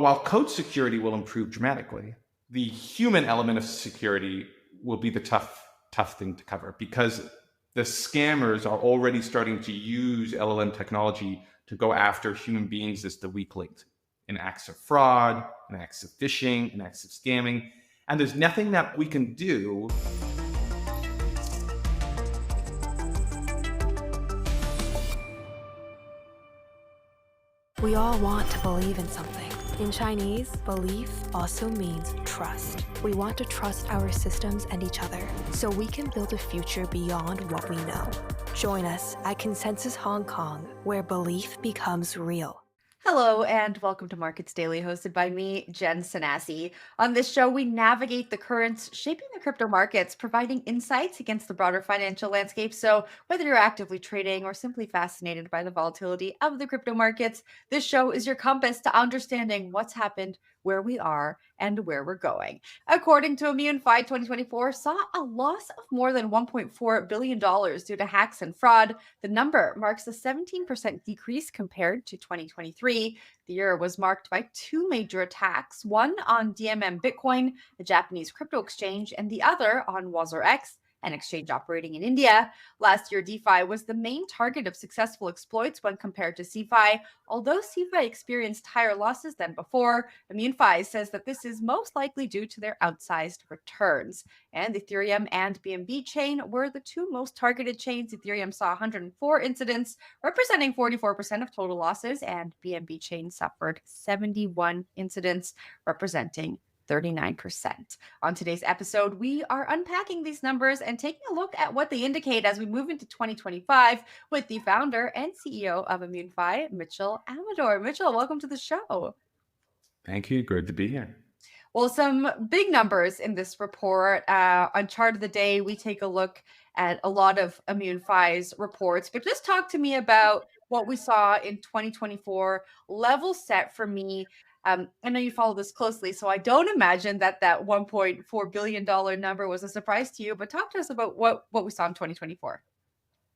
While code security will improve dramatically, the human element of security will be the tough thing to cover because the scammers are already starting to use LLM technology to go after human beings as the weak link in acts of fraud, in acts of phishing, in acts of scamming. And there's nothing that we can do. We all want to believe in something. In Chinese, belief also means trust. We want to trust our systems and each other so we can build a future beyond what we know. Join us at Consensus Hong Kong, where belief becomes real. Hello, and welcome to Markets Daily, hosted by me, Jen Sanasi. On this show, we navigate the currents shaping the crypto markets, providing insights against the broader financial landscape. So, whether you're actively trading or simply fascinated by the volatility of the crypto markets, this show is your compass to understanding what's happened, where we are, and where we're going. According to Immunefi, 2024 saw a loss of more than $1.4 billion due to hacks and fraud. The number marks a 17% decrease compared to 2023. The year was marked by two major attacks, one on DMM Bitcoin, a Japanese crypto exchange, and the other on WazirX, an exchange operating in India. Last year, DeFi was the main target of successful exploits when compared to CeFi. Although CeFi experienced higher losses than before, Immunefi says that this is most likely due to their outsized returns. And Ethereum and BNB chain were the two most targeted chains. Ethereum saw 104 incidents, representing 44% of total losses, and BNB chain suffered 71 incidents, representing 39%. On today's episode, we are unpacking these numbers and taking a look at what they indicate as we move into 2025 with the founder and CEO of Immunefi, Mitchell Amador. Mitchell, welcome to the show. Thank you. Good to be here. Well, some big numbers in this report. On Chart of the Day, we take a look at a lot of Immunefi's reports, but just talk to me about what we saw in 2024. Level set for me. I know you follow this closely, so I don't imagine that $1.4 billion number was a surprise to you, but talk to us about what we saw in 2024.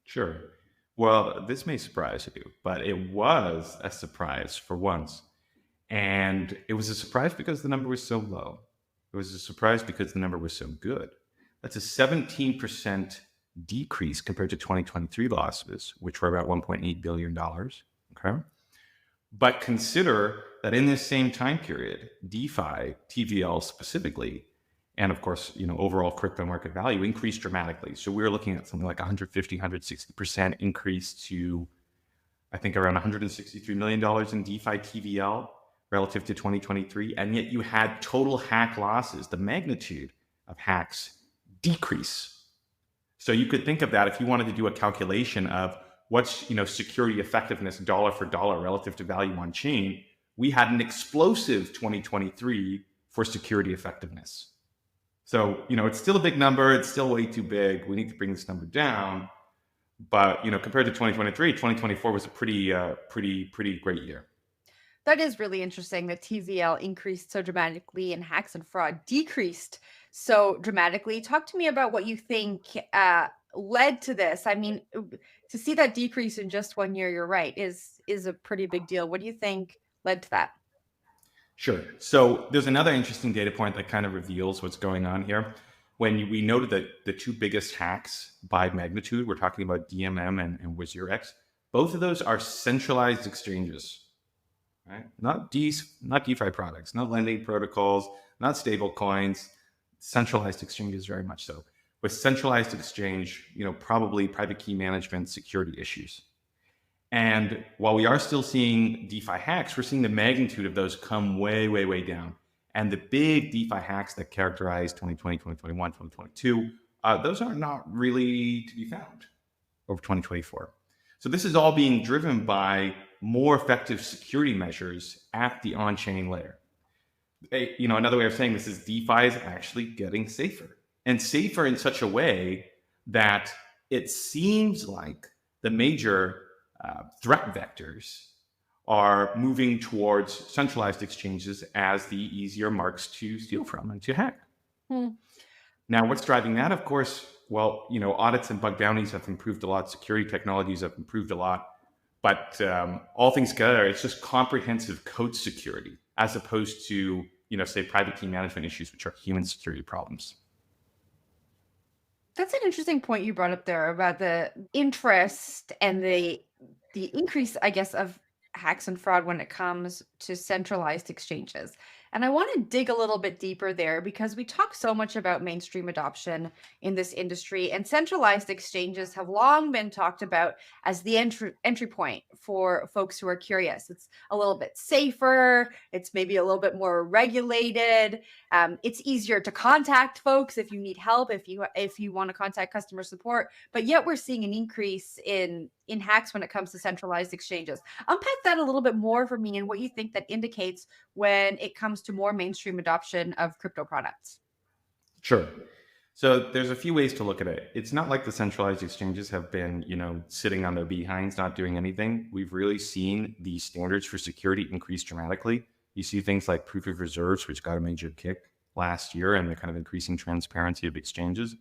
Sure. Well, this may surprise you, but it was a surprise for once. And it was a surprise because the number was so low. It was a surprise because the number was so good. That's a 17% decrease compared to 2023 losses, which were about $1.8 billion. Okay. But consider that in this same time period, DeFi, TVL specifically, and of course, overall crypto market value increased dramatically. So we're looking at something like 150, 160% increase to, I think, around $163 million in DeFi TVL relative to 2023. And yet you had total hack losses, the magnitude of hacks decrease. So you could think of that if you wanted to do a calculation of what's security effectiveness dollar for dollar relative to value on chain. We had an explosive 2023 for security effectiveness. So it's still a big number. It's still way too big. We need to bring this number down. But compared to 2023, 2024 was a pretty great year. That is really interesting that TVL increased so dramatically and hacks and fraud decreased so dramatically. Talk to me about what you think led to this. I mean, to see that decrease in just 1 year, you're right, is a pretty big deal. What do you think led to that? Sure. So there's another interesting data point that kind of reveals what's going on here. When we noted that the two biggest hacks by magnitude, we're talking about DMM and WazirX, both of those are centralized exchanges, right? Not DeFi products, not lending protocols, not stable coins, centralized exchanges very much so. With centralized exchange, probably private key management, security issues. And while we are still seeing DeFi hacks, we're seeing the magnitude of those come way, way, way down. And the big DeFi hacks that characterized 2020, 2021, 2022, those are not really to be found over 2024. So this is all being driven by more effective security measures at the on-chain layer. Another way of saying this is DeFi is actually getting safer. And safer in such a way that it seems like the major threat vectors are moving towards centralized exchanges as the easier marks to steal from and to hack. Now, what's driving that? Of course, well, audits and bug bounties have improved a lot. Security technologies have improved a lot. But all things together, it's just comprehensive code security as opposed to, say private key management issues, which are human security problems. That's an interesting point you brought up there about the interest and the increase, I guess, of hacks and fraud when it comes to centralized exchanges. And I want to dig a little bit deeper there because we talk so much about mainstream adoption in this industry, and centralized exchanges have long been talked about as the entry point for folks who are curious. It's a little bit safer, it's maybe a little bit more regulated, it's easier to contact folks if you need help, if you want to contact customer support. But yet we're seeing an increase in hacks when it comes to centralized exchanges. Unpack that a little bit more for me and what you think that indicates when it comes to more mainstream adoption of crypto products. Sure. So there's a few ways to look at it. It's not like the centralized exchanges have been, sitting on their behinds, not doing anything. We've really seen the standards for security increase dramatically. You see things like proof of reserves, which got a major kick last year, and the kind of increasing transparency of exchanges,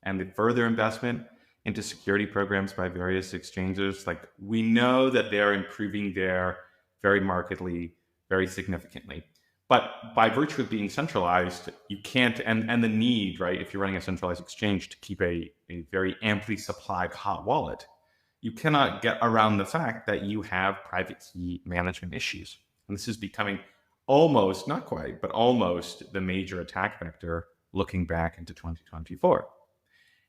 and the further investment into security programs by various exchanges. Like, we know that they're improving there very markedly, very significantly. But by virtue of being centralized, you can't, and the need, right, if you're running a centralized exchange, to keep a very amply supplied hot wallet, you cannot get around the fact that you have private key management issues. And this is becoming almost, not quite, but almost the major attack vector looking back into 2024.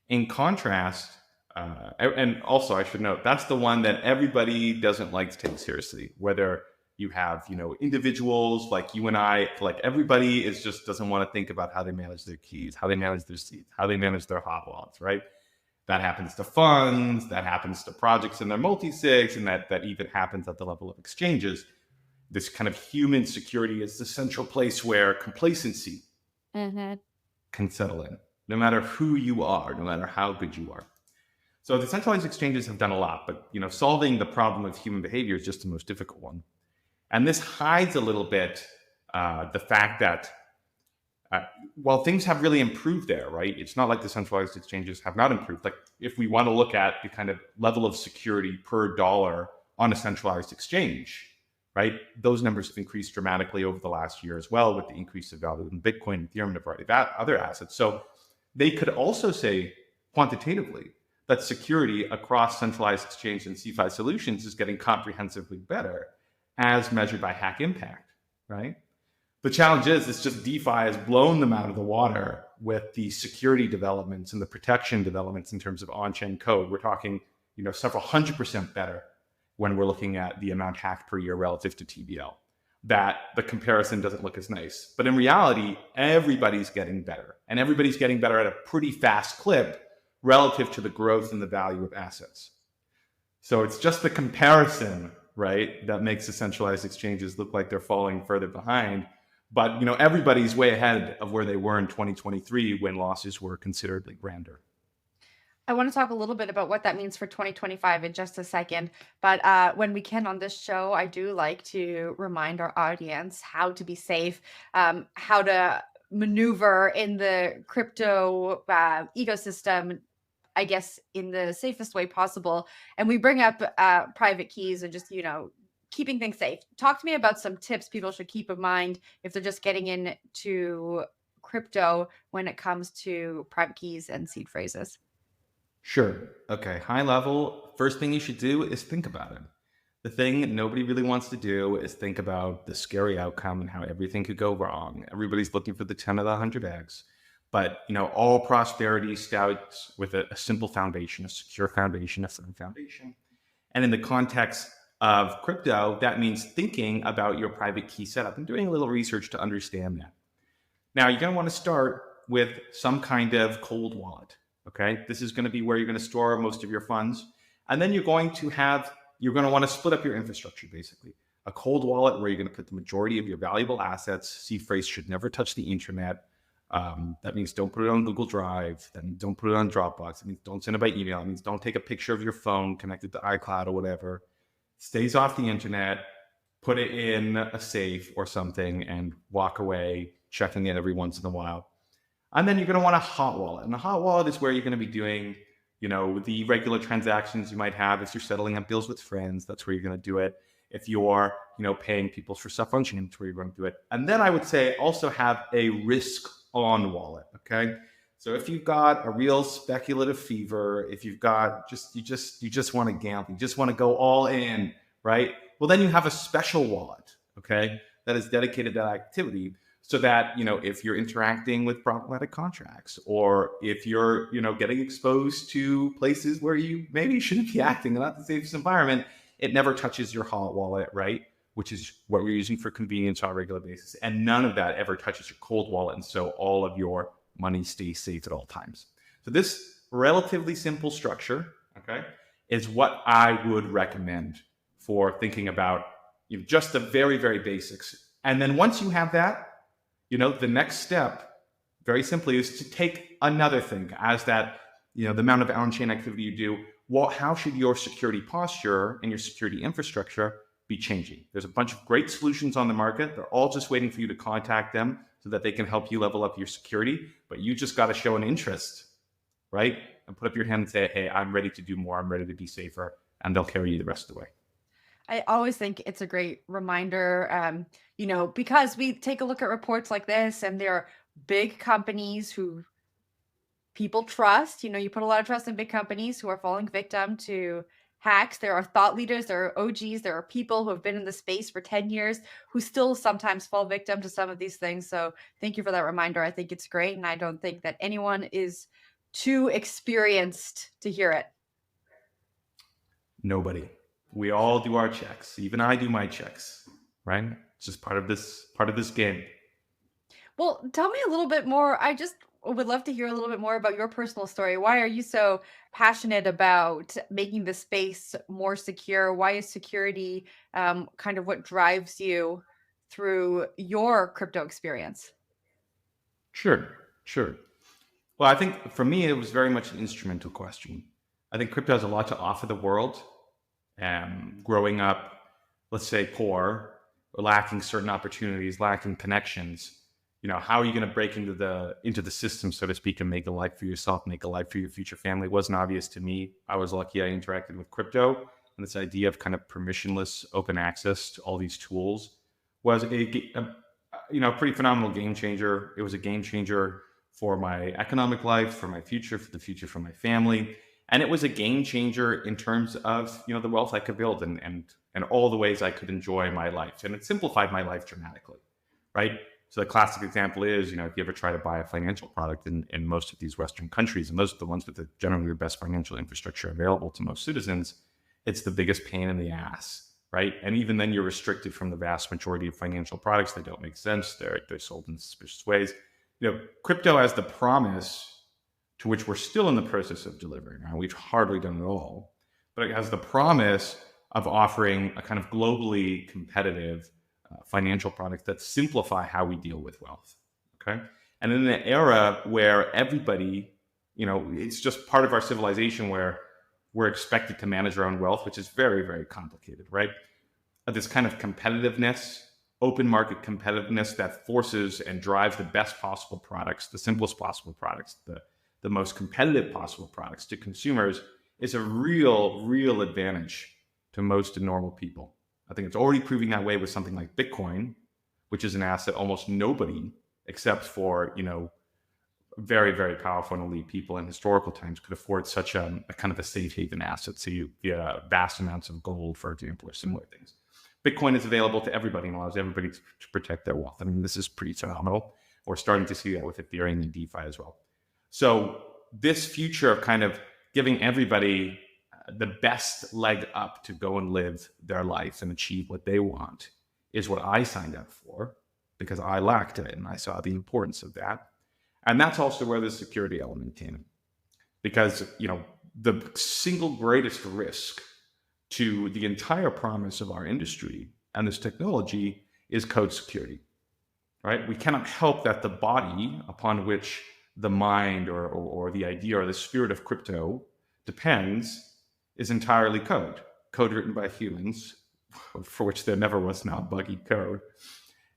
In contrast, and also I should note, that's the one that everybody doesn't like to take seriously, whether you have, individuals like you and I, like everybody doesn't want to think about how they manage their keys, how they manage their seeds, how they manage their hot wallets, right? That happens to funds, that happens to projects in their multi-sigs, and that even happens at the level of exchanges. This kind of human security is the central place where complacency can settle in, no matter who you are, no matter how good you are. So the centralized exchanges have done a lot, but solving the problem of human behavior is just the most difficult one. And this hides a little bit the fact that while things have really improved there, right? It's not like the centralized exchanges have not improved. Like, if we want to look at the kind of level of security per dollar on a centralized exchange, right? Those numbers have increased dramatically over the last year as well, with the increase of value in Bitcoin, Ethereum, and a variety of other assets. So they could also say quantitatively that security across centralized exchange and CeFi solutions is getting comprehensively better as measured by hack impact, right? The challenge is, it's just DeFi has blown them out of the water with the security developments and the protection developments in terms of on-chain code. We're talking, several 100% better when we're looking at the amount hacked per year relative to TVL. That the comparison doesn't look as nice. But in reality, everybody's getting better, and everybody's getting better at a pretty fast clip relative to the growth and the value of assets. So it's just the comparison, right, that makes the centralized exchanges look like they're falling further behind. But everybody's way ahead of where they were in 2023 when losses were considerably grander. I want to talk a little bit about what that means for 2025 in just a second. But when we can on this show, I do like to remind our audience how to be safe, how to maneuver in the crypto ecosystem, I guess, in the safest way possible. And we bring up private keys and just, keeping things safe. Talk to me about some tips people should keep in mind if they're just getting into crypto when it comes to private keys and seed phrases. Sure. Okay. High level, first thing you should do is think about it. The thing nobody really wants to do is think about the scary outcome and how everything could go wrong. Everybody's looking for the 10 of the 100x. But, all prosperity starts with a simple foundation, a secure foundation, a firm foundation. And in the context of crypto, that means thinking about your private key setup and doing a little research to understand that. Now, you're going to want to start with some kind of cold wallet. Okay, this is going to be where you're going to store most of your funds. And then you're going to want to split up your infrastructure, basically. A cold wallet where you're going to put the majority of your valuable assets. Seed phrase should never touch the internet. That means don't put it on Google Drive. That means don't put it on Dropbox. It means don't send it by email. It means don't take a picture of your phone connected to iCloud or whatever. Stays off the internet. Put it in a safe or something and walk away, checking it every once in a while. And then you're going to want a hot wallet. And a hot wallet is where you're going to be doing, the regular transactions you might have if you're settling up bills with friends. That's where you're going to do it. if you're, paying people for stuff on chain, it's where you're going to do it. And then I would say also have a risk on wallet. Okay. So if you've got a real speculative fever, if you've got you just want to gamble, you just want to go all in, right? Well, then you have a special wallet, okay, that is dedicated to that activity, so that, if you're interacting with problematic contracts, or if you're, getting exposed to places where you maybe shouldn't be acting, not the safest environment, it never touches your hot wallet, right? Which is what we're using for convenience on a regular basis. And none of that ever touches your cold wallet. And so all of your money stays safe at all times. So this relatively simple structure, okay, is what I would recommend for thinking about, just the very, very basics. And then once you have that, the next step, very simply, is to take another thing as that, the amount of on-chain activity you do. Well, how should your security posture and your security infrastructure be changing? There's a bunch of great solutions on the market. They're all just waiting for you to contact them so that they can help you level up your security. But you just got to show an interest, right? And put up your hand and say, hey, I'm ready to do more. I'm ready to be safer. And they'll carry you the rest of the way. I always think it's a great reminder, because we take a look at reports like this, and there are big companies who people trust. You put a lot of trust in big companies who are falling victim to hacks. There are thought leaders, there are OGs, there are people who have been in the space for 10 years who still sometimes fall victim to some of these things. So thank you for that reminder. I think it's great. And I don't think that anyone is too experienced to hear it. Nobody. We all do our checks. Even I do my checks, right? It's just part of this game. Well, tell me a little bit more. I just would love to hear a little bit more about your personal story. Why are you so passionate about making the space more secure? Why is security kind of what drives you through your crypto experience? Sure. Well, I think for me, it was very much an instrumental question. I think crypto has a lot to offer the world. Growing up, let's say poor, or lacking certain opportunities, lacking connections, how are you going to break into the system, so to speak, and make a life for yourself, make a life for your future family? It wasn't obvious to me. I was lucky I interacted with crypto, and this idea of kind of permissionless open access to all these tools was a pretty phenomenal game changer. It was a game changer for my economic life, for my future, for the future for my family. And it was a game changer in terms of, the wealth I could build and all the ways I could enjoy my life. And it simplified my life dramatically, right? So the classic example is, if you ever try to buy a financial product in most of these Western countries, and those are the ones with generally the best financial infrastructure available to most citizens, it's the biggest pain in the ass, right? And even then you're restricted from the vast majority of financial products. They don't make sense. They're sold in suspicious ways. Crypto has the promise, to which we're still in the process of delivering. Right? We've hardly done it all, but it has the promise of offering a kind of globally competitive financial products that simplify how we deal with wealth. Okay. And in an era where everybody, it's just part of our civilization where we're expected to manage our own wealth, which is very, very complicated, right? This kind of competitiveness, open market competitiveness that forces and drives the best possible products, the simplest possible products, the most competitive possible products to consumers is a real advantage to most normal people. I think it's already proving that way with something like Bitcoin, which is an asset almost nobody, except for, very, very powerful and elite people in historical times, could afford such a kind of a safe haven asset. So you get vast amounts of gold, for example, or similar things. Bitcoin is available to everybody and allows everybody to protect their wealth. I mean, this is pretty phenomenal. We're starting to see that with Ethereum and DeFi as well. So this future of kind of giving everybody the best leg up to go and live their life and achieve what they want is what I signed up for, because I lacked it and I saw the importance of that. And that's also where the security element came in, because, the single greatest risk to the entire promise of our industry and this technology is code security, right? We cannot help that the body upon which the mind or the idea or the spirit of crypto depends is entirely code written by humans, for which there never was now buggy code.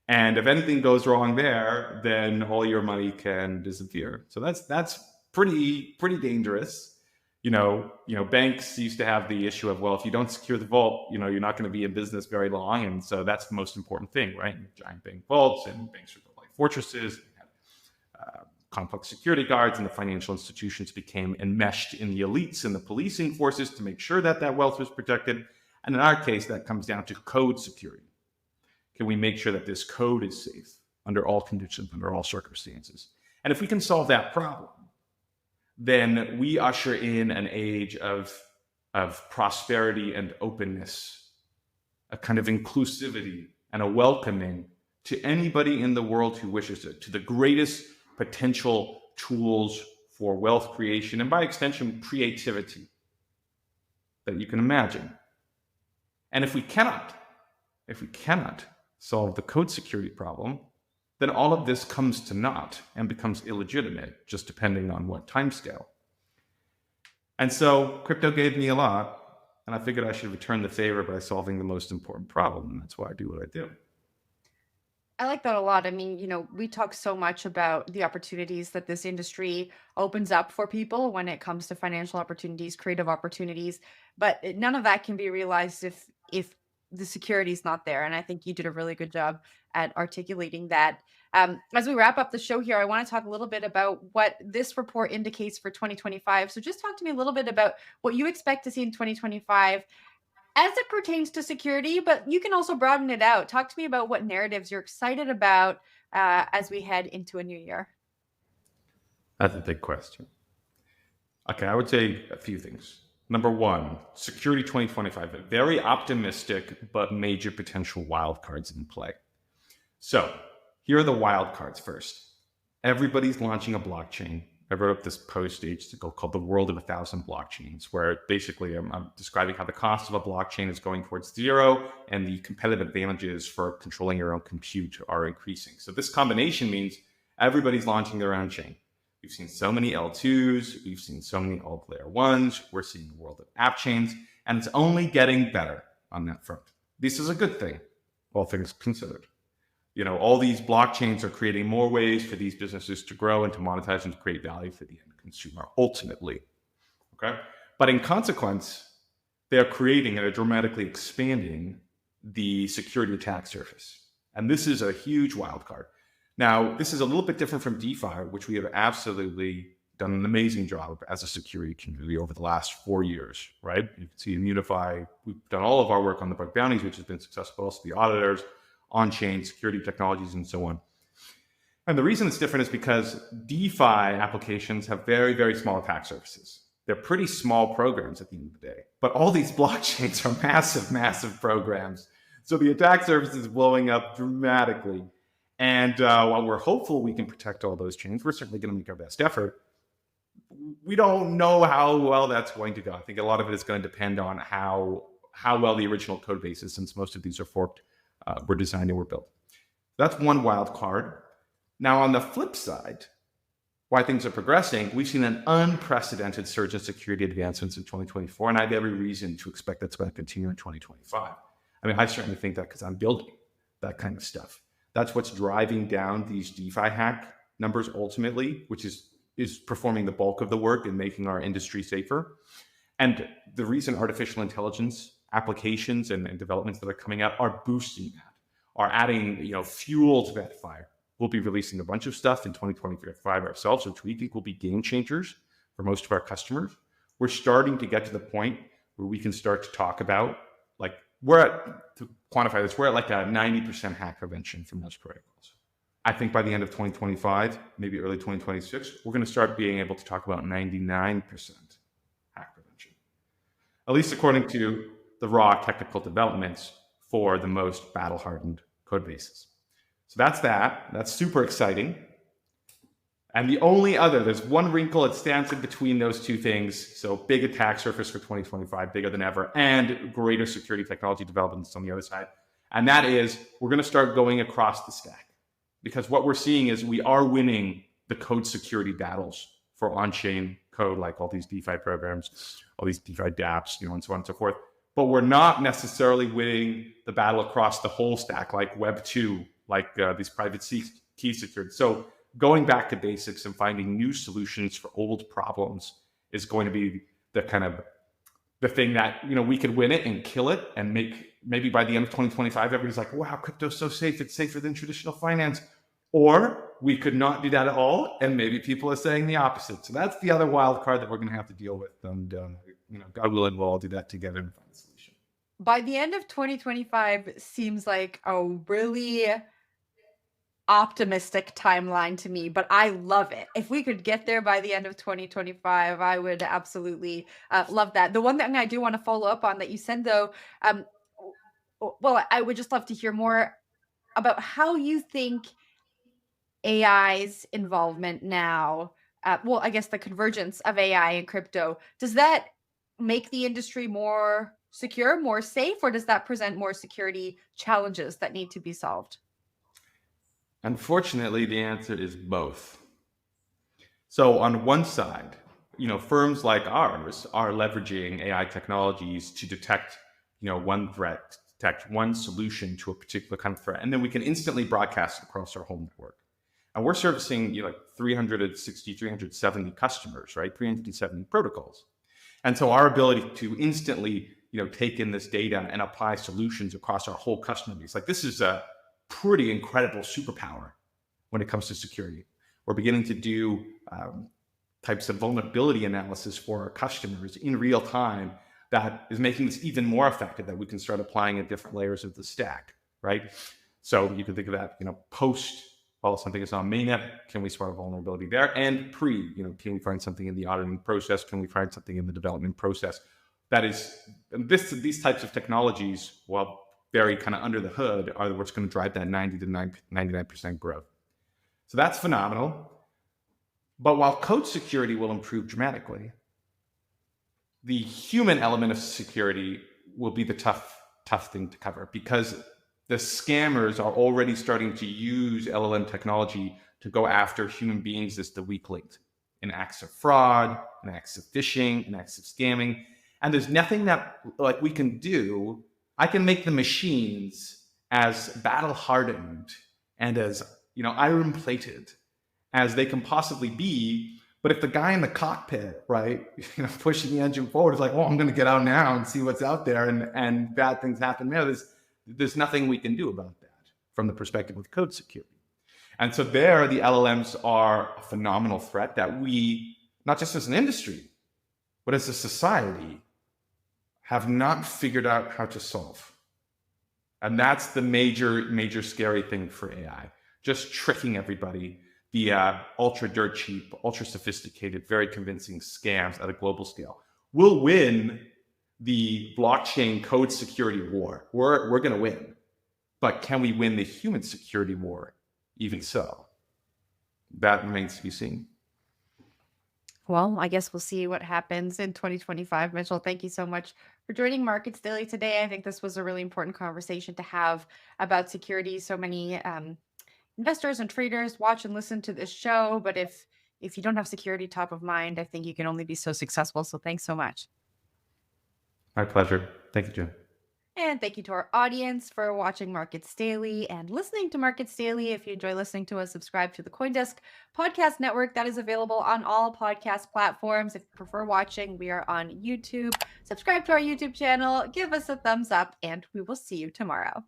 And if anything goes wrong there, then all your money can disappear. So that's pretty dangerous. Banks used to have the issue of, well, if you don't secure the vault, you're not going to be in business very long. And so that's the most important thing, right? Giant bank vaults, and banks are built like fortresses. They had complex security guards, and the financial institutions became enmeshed in the elites and the policing forces to make sure that wealth was protected. And in our case, that comes down to code security. Can we make sure that this code is safe under all conditions, under all circumstances? And if we can solve that problem, then we usher in an age of prosperity and openness, a kind of inclusivity and a welcoming to anybody in the world who wishes it, to the greatest potential tools for wealth creation and, by extension, creativity that you can imagine. And if we cannot solve the code security problem, then all of this comes to naught and becomes illegitimate, just depending on what timescale. And so crypto gave me a lot, and I figured I should return the favor by solving the most important problem. And that's why I do what I do. I like that a lot. I mean, we talk so much about the opportunities that this industry opens up for people when it comes to financial opportunities, creative opportunities, but none of that can be realized if the security is not there. And I think you did a really good job at articulating that. As we wrap up the show here, I want to talk a little bit about what this report indicates for 2025. So just talk to me a little bit about what you expect to see in 2025 as it pertains to security, but you can also broaden it out. Talk to me about what narratives you're excited about as we head into a new year. That's a big question. Okay, I would say a few things. Number one, security 2025, very optimistic, but major potential wildcards in play. So here are the wildcards first. Everybody's launching a blockchain. I wrote up this post ages ago called The World of 1,000 Blockchains, where basically I'm describing how the cost of a blockchain is going towards zero and the competitive advantages for controlling your own compute are increasing. So this combination means everybody's launching their own chain. We've seen so many L2s, we've seen so many alt layer 1s, we're seeing the world of app chains, and it's only getting better on that front. This is a good thing, all things considered. All these blockchains are creating more ways for these businesses to grow and to monetize and to create value for the end consumer, ultimately. Okay? But in consequence, they're creating and are dramatically expanding the security attack surface. And this is a huge wildcard. Now, this is a little bit different from DeFi, which we have absolutely done an amazing job as a security community over the last 4 years, right? You can see Immunefi, we've done all of our work on the bug bounties, which has been successful, also the auditors, on-chain security technologies, and so on. And the reason it's different is because DeFi applications have very, very small attack surfaces. They're pretty small programs at the end of the day, but all these blockchains are massive, massive programs. So the attack surface is blowing up dramatically. And while we're hopeful we can protect all those chains, we're certainly going to make our best effort. We don't know how well that's going to go. I think a lot of it is going to depend on how well the original code base is, since most of these are forked, were designed and were built. That's one wild card. Now, on the flip side, why things are progressing, we've seen an unprecedented surge in security advancements in 2024, and I have every reason to expect that's going to continue in 2025. I mean, I certainly think that because I'm building that kind of stuff. That's what's driving down these DeFi hack numbers ultimately, which is performing the bulk of the work and making our industry safer. And the reason artificial intelligence applications and developments that are coming out are boosting that, are adding fuel to that fire. We'll be releasing a bunch of stuff in 2025 ourselves, which we think will be game changers for most of our customers. We're starting to get to the point where we can start to talk about, to quantify this, we're at like a 90% hack prevention from those protocols. I think by the end of 2025, maybe early 2026, we're going to start being able to talk about 99% hack prevention, at least according to the raw technical developments for the most battle-hardened code bases. So that's super exciting. And the only there's one wrinkle that stands in between those two things. So big attack surface for 2025, bigger than ever, and greater security technology developments on the other side. And that is, we're going to start going across the stack. Because what we're seeing is we are winning the code security battles for on-chain code, like all these DeFi programs, all these DeFi dApps, and so on and so forth. But we're not necessarily winning the battle across the whole stack, like Web 2, like these private key secured. So going back to basics and finding new solutions for old problems is going to be the kind of the thing that, we could win it and kill it and maybe by the end of 2025, everybody's like, wow, crypto's so safe. It's safer than traditional finance. Or we could not do that at all. And maybe people are saying the opposite. So that's the other wild card that we're going to have to deal with. And, God willing, we'll all do that together and find a solution. By the end of 2025 seems like a really optimistic timeline to me, but I love it. If we could get there by the end of 2025, I would absolutely love that. The one thing I do want to follow up on that you said, though, well, I would just love to hear more about how you think AI's involvement now, well, I guess the convergence of AI and crypto, does that make the industry more secure, more safe, or does that present more security challenges that need to be solved? Unfortunately, the answer is both. So on one side, firms like ours are leveraging AI technologies to detect, one threat, detect one solution to a particular kind of threat, and then we can instantly broadcast it across our whole network. And we're servicing, 360, 370 customers, right? 370 protocols. And so our ability to instantly, take in this data and apply solutions across our whole customer base, like this is a pretty incredible superpower when it comes to security. We're beginning to do types of vulnerability analysis for our customers in real time that is making this even more effective, that we can start applying at different layers of the stack, right? So you can think of that, post, while something is on mainnet, can we spot a vulnerability there? And pre, can we find something in the auditing process? Can we find something in the development process? That is, these types of technologies, while very kind of under the hood, are what's going to drive that 90 to 99% growth. So that's phenomenal. But while code security will improve dramatically, the human element of security will be the tough thing to cover, because the scammers are already starting to use LLM technology to go after human beings as the weak link in acts of fraud, in acts of phishing, in acts of scamming. And there's nothing that we can do. I can make the machines as battle hardened and as iron plated as they can possibly be. But if the guy in the cockpit, right, pushing the engine forward is like, well, I'm going to get out now and see what's out there, and bad things happen there, there's nothing we can do about that from the perspective of code security. And so there, the LLMs are a phenomenal threat that we, not just as an industry, but as a society, have not figured out how to solve. And that's the major scary thing for AI. Just tricking everybody via ultra dirt cheap, ultra sophisticated, very convincing scams at a global scale. We'll win the blockchain code security war. We're going to win. But can we win the human security war? Even so, that remains to be seen. Well, I guess we'll see what happens in 2025. Mitchell, thank you so much for joining Markets Daily today. I think this was a really important conversation to have about security. So many investors and traders watch and listen to this show, but if you don't have security top of mind, I think you can only be so successful. So thanks so much. My pleasure. Thank you, Jim. And thank you to our audience for watching Markets Daily and listening to Markets Daily. If you enjoy listening to us, subscribe to the CoinDesk podcast network that is available on all podcast platforms. If you prefer watching, we are on YouTube. Subscribe to our YouTube channel, give us a thumbs up, and we will see you tomorrow.